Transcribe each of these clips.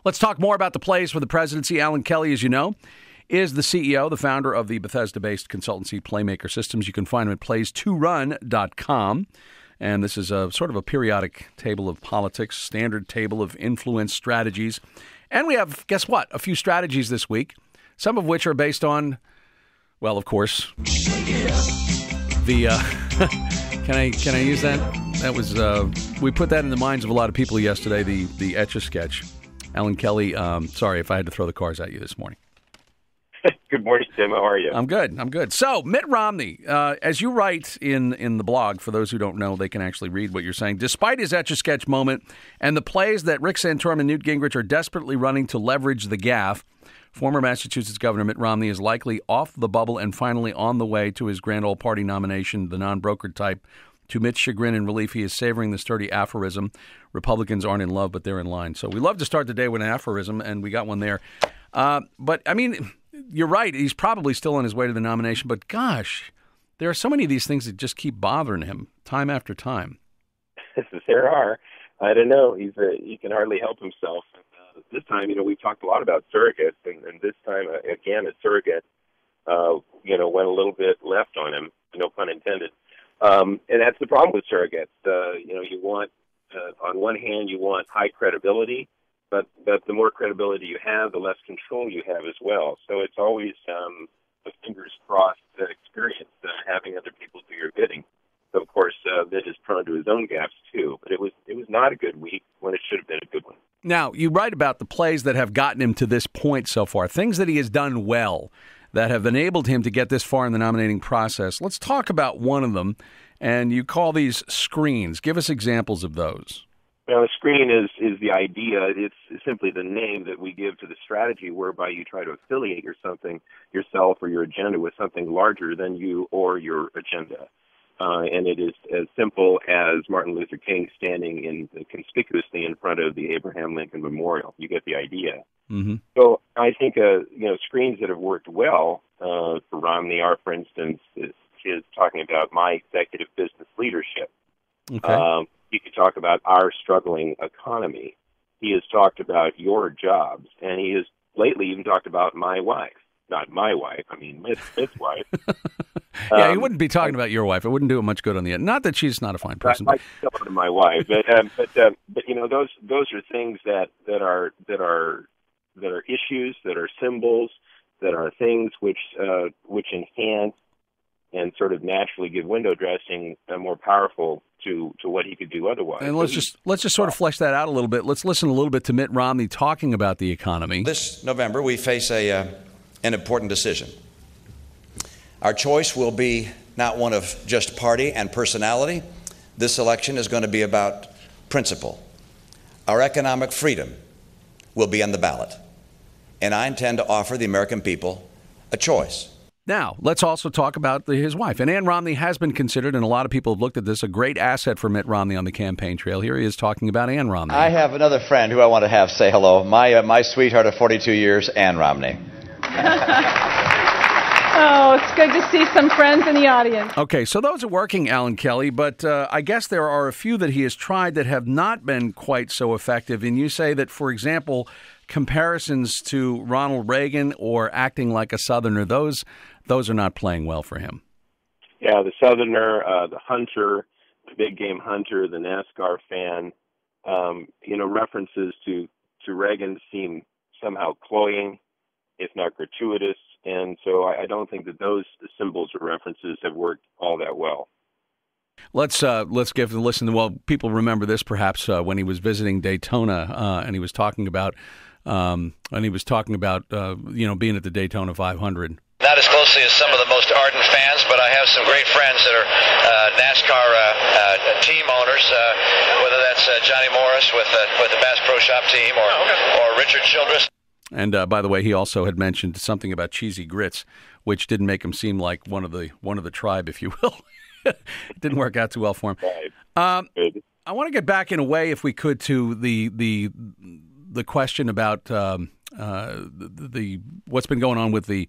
Let's talk more about the plays for the presidency. Alan Kelly, as you know, is the CEO, the founder of the Bethesda-based consultancy Playmaker Systems. You can find him at plays2run.com. And this is a sort of a periodic table of politics, standard table of influence strategies. And we have, guess what, a few strategies this week, some of which are based on, well, of course, the, can I use that? That was, we put that in the minds of a lot of people yesterday, the Etch-a-Sketch. Alan Kelly, sorry if I had to throw the cars at you this morning. Good morning, Tim. How are you? I'm good. So, Mitt Romney, as you write in the blog, for those who don't know, they can actually read what you're saying. Despite his Etch-a-Sketch moment and the plays that Rick Santorum and Newt Gingrich are desperately running to leverage the gaffe, former Massachusetts Governor Mitt Romney is likely off the bubble and finally on the way to his grand old party nomination, the non-brokered type. To Mitt's chagrin and relief, he is savoring the sturdy aphorism, Republicans aren't in love, but they're in line. So we love to start the day with an aphorism, and we got one there. But, I mean, you're right. He's probably still on his way to the nomination. But, gosh, there are so many of these things that just keep bothering him time after time. There are. I don't know. He can hardly help himself. This time, we've talked a lot about surrogates, and this time, again, a surrogate, went a little bit left on him, no pun intended. And that's the problem with surrogates. You want, on one hand, you want high credibility, but the more credibility you have, the less control you have as well. So it's always a fingers crossed experience, having other people do your bidding. So, of course, Mitt is prone to his own gaffes, too. But it was not a good week when it should have been a good one. Now, you write about the plays that have gotten him to this point so far, things that he has done well that have enabled him to get this far in the nominating process. Let's talk about one of them, and you call these screens. Give us examples of those. Well, a screen is the idea. It's simply the name that we give to the strategy whereby you try to affiliate yourself or your agenda with something larger than you or your agenda. And it is as simple as Martin Luther King standing conspicuously in front of the Abraham Lincoln Memorial. You get the idea. Mm-hmm. So I think screens that have worked well for Romney are, for instance, his talking about my executive business leadership. Okay. He could talk about our struggling economy. He has talked about your jobs, and he has lately even talked about my wife. Not my wife, I mean Mitt's wife. Yeah, he wouldn't be talking about your wife. It wouldn't do him much good on the end. Not that she's not a fine person. I still to my wife, but those are things that are issues, that are symbols, that are things which enhance and sort of naturally give window dressing more powerful to what he could do otherwise. And let's just sort of flesh that out a little bit. Let's listen a little bit to Mitt Romney talking about the economy. This November, we face an important decision. Our choice will be not one of just party and personality. This election is going to be about principle. Our economic freedom will be on the ballot. And I intend to offer the American people a choice. Now, let's also talk about his wife. And Ann Romney has been considered, and a lot of people have looked at this, a great asset for Mitt Romney on the campaign trail. Here he is talking about Ann Romney. I have another friend who I want to have say hello. My sweetheart of 42 years, Ann Romney. Oh, it's good to see some friends in the audience. Okay, so those are working, Alan Kelly, but I guess there are a few that he has tried that have not been quite so effective. And you say that, for example, comparisons to Ronald Reagan or acting like a Southerner, those are not playing well for him. Yeah, the Southerner, the hunter, the big game hunter, the NASCAR fan, references to Reagan seem somehow cloying, if not gratuitous. And so I don't think that those symbols or references have worked all that well. Let's give a listen. Well, people remember this perhaps when he was visiting Daytona, and he was talking about being at the Daytona 500. Not as closely as some of the most ardent fans, but I have some great friends that are NASCAR team owners, whether that's Johnny Morris with the Bass Pro Shop team or Richard Childress. And by the way, he also had mentioned something about cheesy grits, which didn't make him seem like one of the tribe, if you will. It didn't work out too well for him. I want to get back in a way, if we could, to the question about what's been going on with the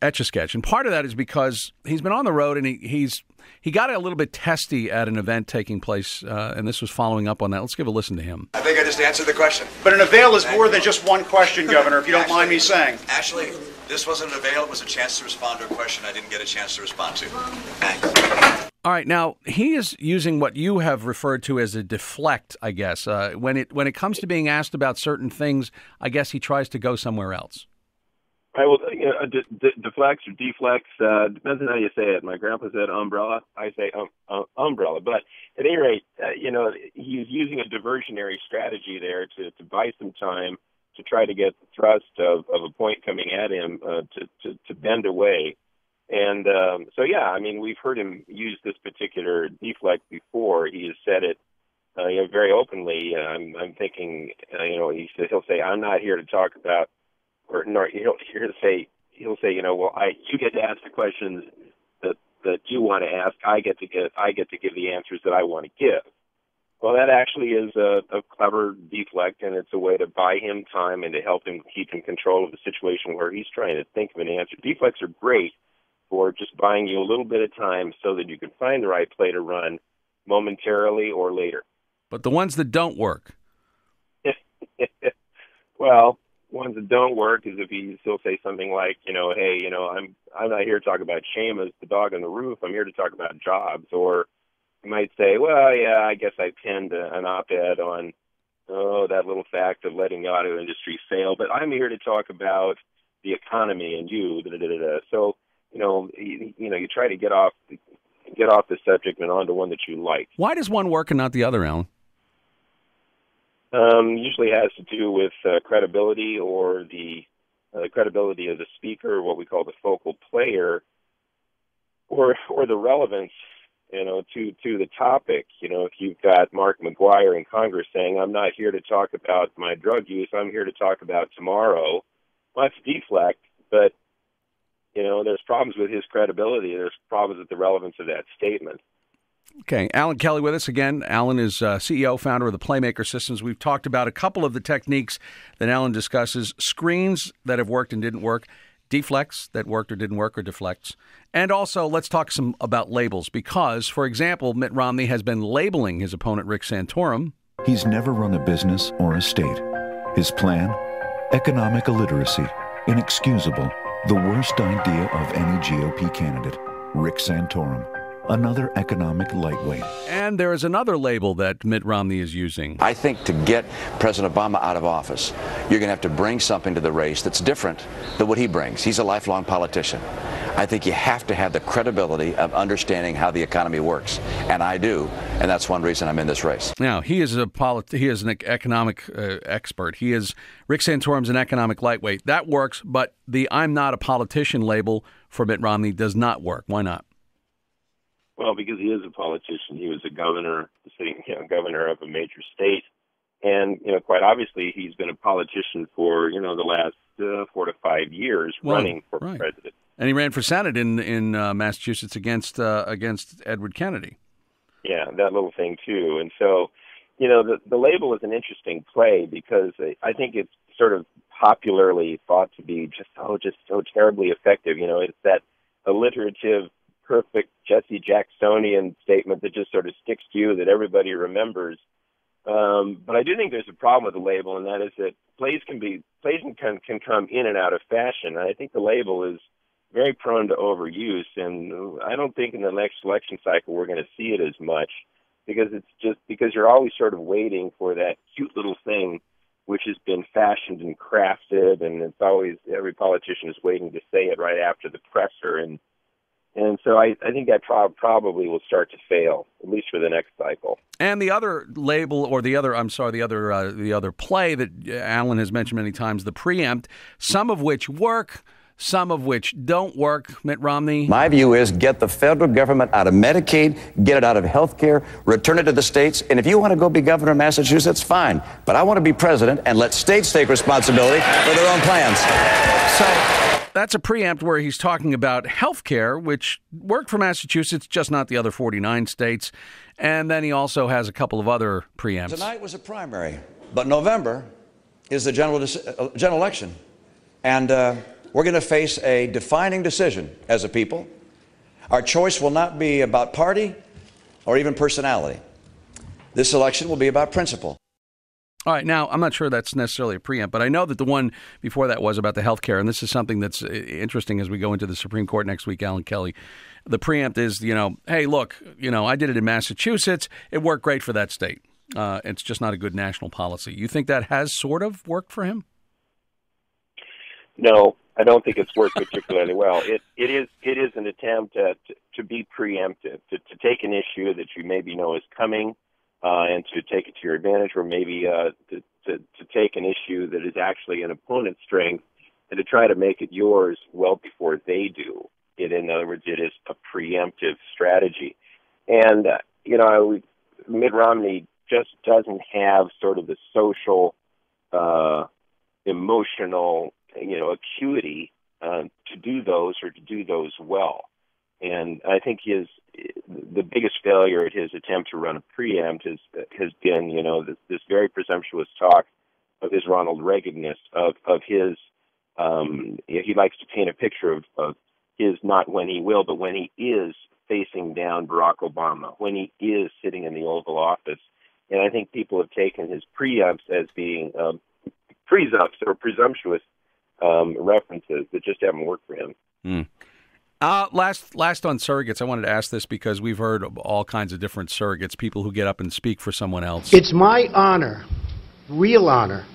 Etch-a-Sketch. And part of that is because he's been on the road and he's he got a little bit testy at an event taking place, and this was following up on that. Let's give a listen to him. I think I just answered the question. But an avail is more than just one question, Governor, if you don't mind me saying. Actually, this wasn't an avail. It was a chance to respond to a question I didn't get a chance to respond to. Thanks. All right, now he is using what you have referred to as a deflect, I guess. When it comes to being asked about certain things, I guess he tries to go somewhere else. I will, deflects or deflects, depends on how you say it. My grandpa said umbrella. I say umbrella. But at any rate, he's using a diversionary strategy there to buy some time to try to get the thrust of a point coming at him to bend away. And we've heard him use this particular deflect before. He has said it very openly. I'm thinking, he'll say, I'm not here to talk about, or no, he'll say, you get to ask the questions that you want to ask. I get to give the answers that I want to give. Well, that actually is a clever deflect, and it's a way to buy him time and to help him keep in control of the situation where he's trying to think of an answer. Deflects are great for just buying you a little bit of time so that you can find the right play to run momentarily or later. But the ones that don't work? Well, ones that don't work is if he still say something like, hey, I'm not here to talk about Seamus, the dog on the roof. I'm here to talk about jobs. Or you might say, well, yeah, I guess I penned an op-ed on, that little fact of letting the auto industry fail. But I'm here to talk about the economy and you. So, you try to get off the subject and onto one that you like. Why does one work and not the other, Alan? Usually has to do with credibility or the credibility of the speaker, what we call the focal player, or the relevance, to the topic. If you've got Mark McGuire in Congress saying, I'm not here to talk about my drug use, I'm here to talk about tomorrow, well, that's deflect, but there's problems with his credibility. There's problems with the relevance of that statement. Okay, Alan Kelly with us again. Alan is CEO, founder of the Playmaker systems. We've talked about a couple of the techniques that Alan discusses: screens that have worked and didn't work, deflects that worked or didn't work, or deflects. And also, let's talk some about labels because, for example, Mitt Romney has been labeling his opponent, Rick Santorum. He's never run a business or a state. His plan? Economic illiteracy. Inexcusable. The worst idea of any GOP candidate, Rick Santorum, another economic lightweight. And there is another label that Mitt Romney is using. I think to get President Obama out of office, you're going to have to bring something to the race that's different than what he brings. He's a lifelong politician. I think you have to have the credibility of understanding how the economy works, and I do, and that's one reason I'm in this race. Now, he is an economic expert. Rick Santorum's an economic lightweight. That works, but the I'm not a politician label for Mitt Romney does not work. Why not? Well, because he is a politician. He was a governor, governor of a major state. And, quite obviously, he's been a politician for, the last 4 to 5 years running for president. And he ran for Senate in Massachusetts against Edward Kennedy. Yeah, that little thing, too. And so, the label is an interesting play because I think it's sort of popularly thought to be just so terribly effective. It's that alliterative, perfect Jesse Jacksonian statement that just sort of sticks to you, that everybody remembers. But I do think there's a problem with the label, and that is that plays can come in and out of fashion. And I think the label is very prone to overuse, and I don't think in the next election cycle we're going to see it as much because you're always sort of waiting for that cute little thing which has been fashioned and crafted, and it's always every politician is waiting to say it right after the presser, and so I think that probably will start to fail, at least for the next cycle. And the other label, or the other play that Alan has mentioned many times, the preempt, some of which work, some of which don't work. Mitt Romney. My view is get the federal government out of Medicaid, get it out of health care, return it to the states. And if you want to go be governor of Massachusetts, fine. But I want to be president and let states take responsibility for their own plans. So that's a preempt where he's talking about health care, which worked for Massachusetts, just not the other 49 states. And then he also has a couple of other preempts. Tonight was a primary, but November is the general election. And we're going to face a defining decision as a people. Our choice will not be about party or even personality. This election will be about principle. All right. Now, I'm not sure that's necessarily a preempt, but I know that the one before that was about the health care. And this is something that's interesting as we go into the Supreme Court next week, Alan Kelly. The preempt is, hey, look, I did it in Massachusetts. It worked great for that state. It's just not a good national policy. You think that has sort of worked for him? No, I don't think it's worked particularly well. It is an attempt to be preemptive, to take an issue that you maybe know is coming, and to take it to your advantage, or maybe to take an issue that is actually an opponent's strength and to try to make it yours well before they do. In other words, it is a preemptive strategy. And, Mitt Romney just doesn't have sort of the social, emotional, acuity to do those or to do those well. And I think the biggest failure at his attempt to run a preempt has been, this very presumptuous talk of his Ronald Reagan-ness, of his, he likes to paint a picture of his not when he will, but when he is facing down Barack Obama, when he is sitting in the Oval Office. And I think people have taken his preempts as being presumpts or presumptuous references that just haven't worked for him. Last on surrogates, I wanted to ask this because we've heard of all kinds of different surrogates, people who get up and speak for someone else. It's my honor, real honor,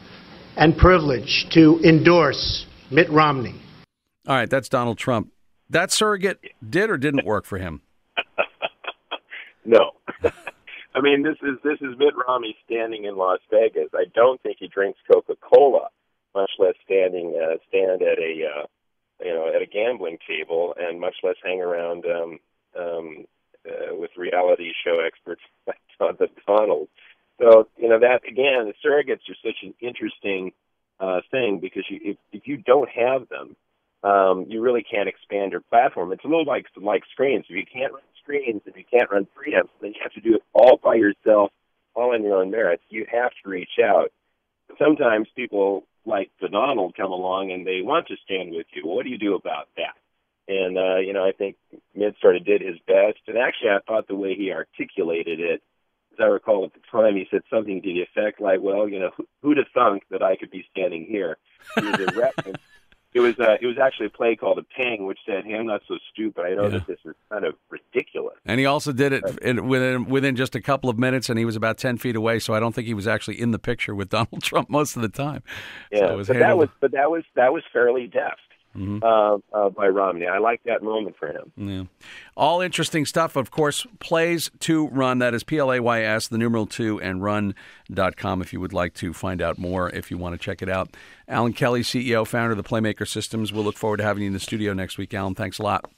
and privilege to endorse Mitt Romney. All right, that's Donald Trump. That surrogate did or didn't work for him? No. I mean, this is Mitt Romney standing in Las Vegas. I don't think he drinks Coca-Cola, much less stand at a gambling table, and much less hang around with reality show experts like Todd McDonald. So that again, the surrogates are such an interesting thing because if you don't have them, you really can't expand your platform. It's a little like screens. If you can't run screens, if you can't run preempts, then you have to do it all by yourself, all on your own merits. You have to reach out. Sometimes people like Donald come along and they want to stand with you. Well, what do you do about that? And, I think Mitt sort of did his best. And actually, I thought the way he articulated it, as I recall at the time, he said something to the effect like, well, who'd have thunk that I could be standing here? It was a reference. It was actually a play called A Ping, which said, hey, I'm not so stupid. I know that this is kind of ridiculous. And he also did it within just a couple of minutes, and he was about 10 feet away, so I don't think he was actually in the picture with Donald Trump most of the time. Yeah, so that was fairly deft. By Romney. I like that moment for him. Yeah. All interesting stuff. Of course, Plays to Run. That is PLAYS, the numeral 2, and run.com if you would like to find out more, if you want to check it out. Alan Kelly, CEO, founder of the Playmaker Systems. We'll look forward to having you in the studio next week, Alan. Thanks a lot.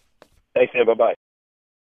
Thanks, man. Bye-bye.